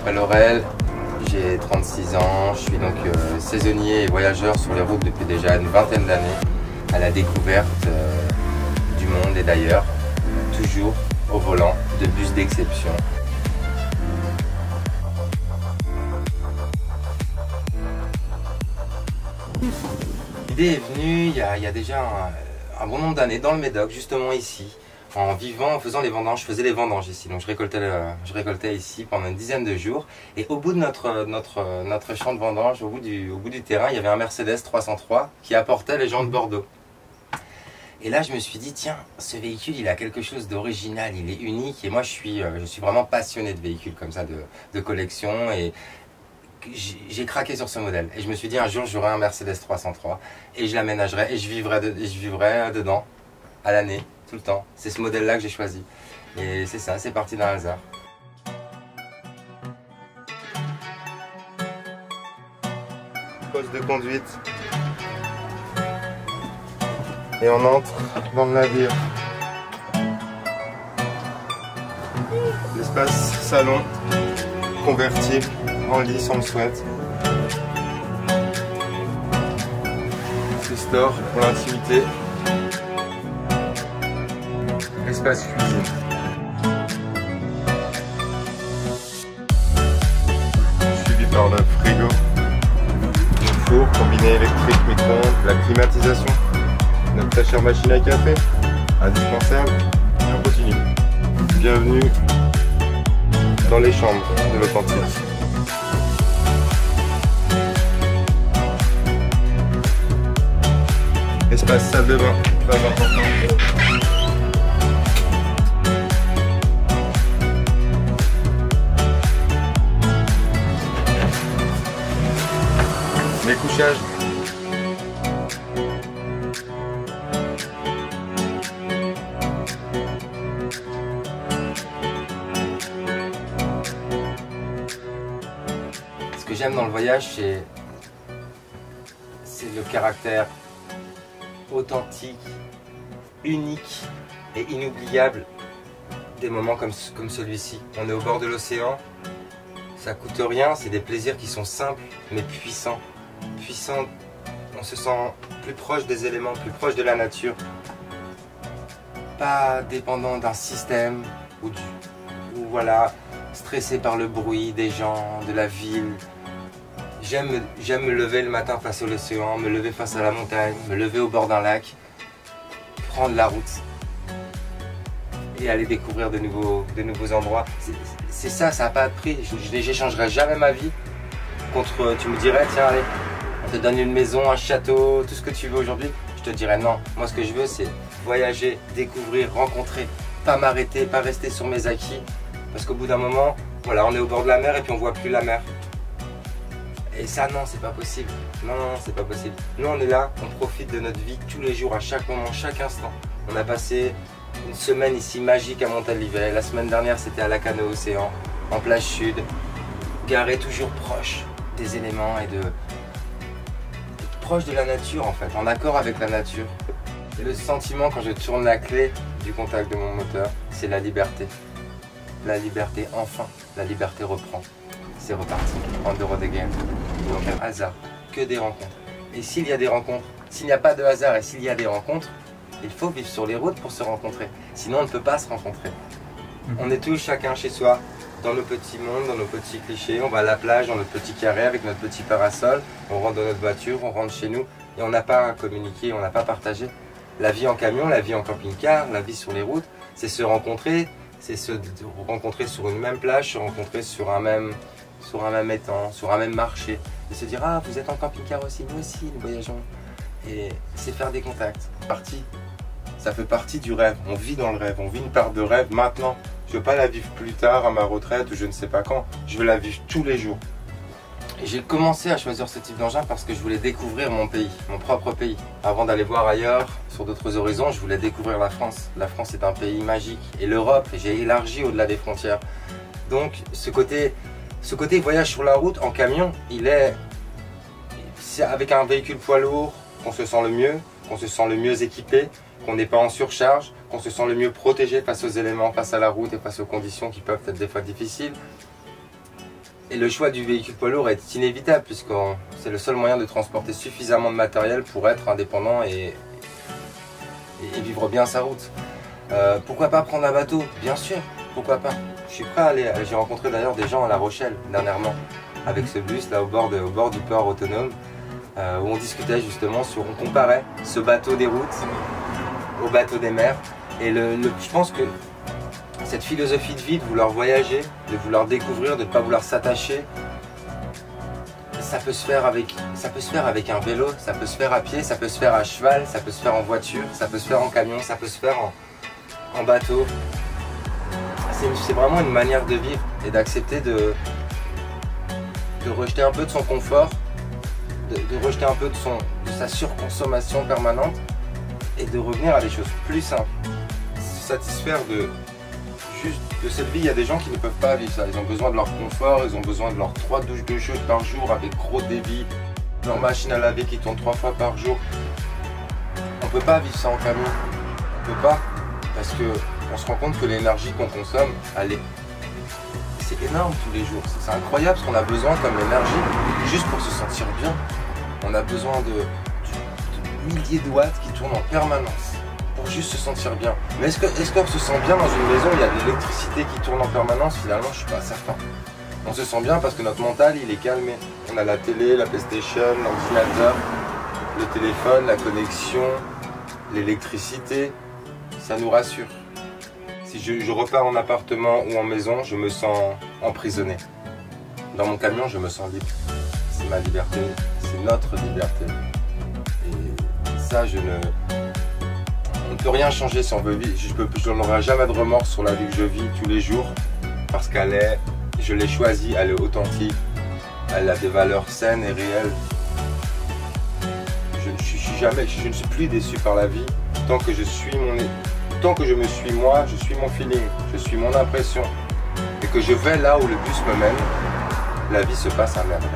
m'appelle Aurel, j'ai 36 ans, je suis donc saisonnier et voyageur sur les routes depuis déjà une vingtaine d'années, à la découverte du monde et d'ailleurs, toujours au volant de bus d'exception. L'idée est venue il y a déjà un bon nombre d'années dans le Médoc, justement ici, en vivant, en faisant les vendanges. Je faisais les vendanges ici, donc je récoltais ici pendant une dizaine de jours. Et au bout de notre champ de vendange, au bout du terrain, il y avait un Mercedes 303 qui apportait les gens de Bordeaux. Et là, je me suis dit, tiens, ce véhicule, il a quelque chose d'original, il est unique. Et moi, je suis vraiment passionné de véhicules comme ça, de collection. Et j'ai craqué sur ce modèle. Et je me suis dit, un jour, j'aurai un Mercedes 303 et je l'aménagerai et je vivrai dedans à l'année, tout le temps. C'est ce modèle-là que j'ai choisi. Et c'est ça, c'est parti d'un hasard. Poste de conduite. Et on entre dans le navire. L'espace salon, convertible, en lit si on le souhaite. Le store pour l'intimité. Espace cuisine. Suivi par le frigo. Le four combiné électrique, micro-ondes, la climatisation. Notre très chère machine à café, indispensable, et on continue. Bienvenue dans les chambres de l'Authentique. Espace salle de bain, très important. Les couchages. Ce que j'aime dans le voyage, c'est le caractère authentique, unique et inoubliable des moments comme celui-ci. On est au bord de l'océan, ça coûte rien, c'est des plaisirs qui sont simples mais puissants. Puissants, on se sent plus proche des éléments, plus proche de la nature, pas dépendant d'un système ou voilà, stressé par le bruit des gens, de la ville. J'aime me lever le matin face à l'océan, me lever face à la montagne, me lever au bord d'un lac, prendre la route et aller découvrir de nouveaux endroits. C'est ça n'a pas de prix. J'échangerai jamais ma vie contre, tu me dirais, tiens allez, on te donne une maison, un château, tout ce que tu veux aujourd'hui. Je te dirais non. Moi ce que je veux c'est voyager, découvrir, rencontrer, pas m'arrêter, pas rester sur mes acquis. Parce qu'au bout d'un moment, voilà, on est au bord de la mer et puis on voit plus la mer. Et ça, non, c'est pas possible. Non, c'est pas possible. Nous, on est là, on profite de notre vie tous les jours, à chaque moment, chaque instant. On a passé une semaine ici magique à Montalivet. La semaine dernière, c'était à Lacanau Océan, en plage sud, garé toujours proche des éléments et proche de la nature, en fait, en accord avec la nature. Et le sentiment, quand je tourne la clé du contact de mon moteur, c'est la liberté. La liberté, enfin, la liberté reprend. C'est reparti, on the road again. Donc un hasard, que des rencontres. Et s'il y a des rencontres, s'il n'y a pas de hasard et s'il y a des rencontres, il faut vivre sur les routes pour se rencontrer. Sinon on ne peut pas se rencontrer. On est tous chacun chez soi, dans nos petits mondes, dans nos petits clichés. On va à la plage, dans notre petit carré avec notre petit parasol. On rentre dans notre voiture, on rentre chez nous et on n'a pas à communiquer, on n'a pas à partager. La vie en camion, la vie en camping-car, la vie sur les routes, c'est se rencontrer, c'est se rencontrer sur une même plage, se rencontrer sur un même étang, sur un même marché, et se dire ah vous êtes en camping-car aussi, nous aussi nous voyageons, et c'est faire des contacts. Ça fait partie du rêve, on vit dans le rêve, on vit une part de rêve maintenant. Je veux pas la vivre plus tard à ma retraite ou je ne sais pas quand, je veux la vivre tous les jours. Et j'ai commencé à choisir ce type d'engin parce que je voulais découvrir mon pays, mon propre pays. Avant d'aller voir ailleurs, sur d'autres horizons, je voulais découvrir la France. La France est un pays magique, et l'Europe, j'ai élargi au-delà des frontières. Donc ce côté voyage sur la route en camion, c'est avec un véhicule poids lourd qu'on se sent le mieux, qu'on se sent le mieux équipé, qu'on n'est pas en surcharge, qu'on se sent le mieux protégé face aux éléments, face à la route et face aux conditions qui peuvent être des fois difficiles. Et le choix du véhicule poids lourd est inévitable puisque c'est le seul moyen de transporter suffisamment de matériel pour être indépendant et vivre bien sa route. Pourquoi pas prendre un bateau? Bien sûr, pourquoi pas. Je suis prêt à aller. J'ai rencontré d'ailleurs des gens à La Rochelle dernièrement avec ce bus là au bord du port autonome où on discutait justement on comparait ce bateau des routes au bateau des mers. Et je pense que cette philosophie de vie, de vouloir voyager, de vouloir découvrir, de ne pas vouloir s'attacher, ça peut se faire avec un vélo, ça peut se faire à pied, ça peut se faire à cheval, ça peut se faire en voiture, ça peut se faire en camion, ça peut se faire en bateau. C'est vraiment une manière de vivre et d'accepter de rejeter un peu de son confort, de rejeter un peu de sa surconsommation permanente et de revenir à des choses plus simples. Se satisfaire de cette vie. Il y a des gens qui ne peuvent pas vivre ça. Ils ont besoin de leur confort, ils ont besoin de leurs 3 douches de chaude par jour avec gros débit, leur machine à laver qui tourne 3 fois par jour. On ne peut pas vivre ça en camion. On ne peut pas parce qu'on se rend compte que l'énergie qu'on consomme, c'est énorme tous les jours. C'est incroyable ce qu'on a besoin comme énergie juste pour se sentir bien. On a besoin de milliers de watts qui tournent en permanence. Pour juste se sentir bien. Mais est-ce qu'on se sent bien dans une maison où il y a de l'électricité qui tourne en permanence? Finalement, je suis pas certain. On se sent bien parce que notre mental, il est calmé. On a la télé, la PlayStation, l'ordinateur, le téléphone, la connexion, l'électricité. Ça nous rassure. Si je repars en appartement ou en maison, je me sens emprisonné. Dans mon camion, je me sens libre. C'est ma liberté, c'est notre liberté. Et ça, on ne peut rien changer si on veut vivre. Je n'aurai jamais de remords sur la vie que je vis tous les jours parce je l'ai choisie, elle est authentique, elle a des valeurs saines et réelles. Je ne suis plus déçu par la vie tant que je me suis moi, je suis mon feeling, je suis mon impression et que je vais là où le bus me mène, la vie se passe à merveille.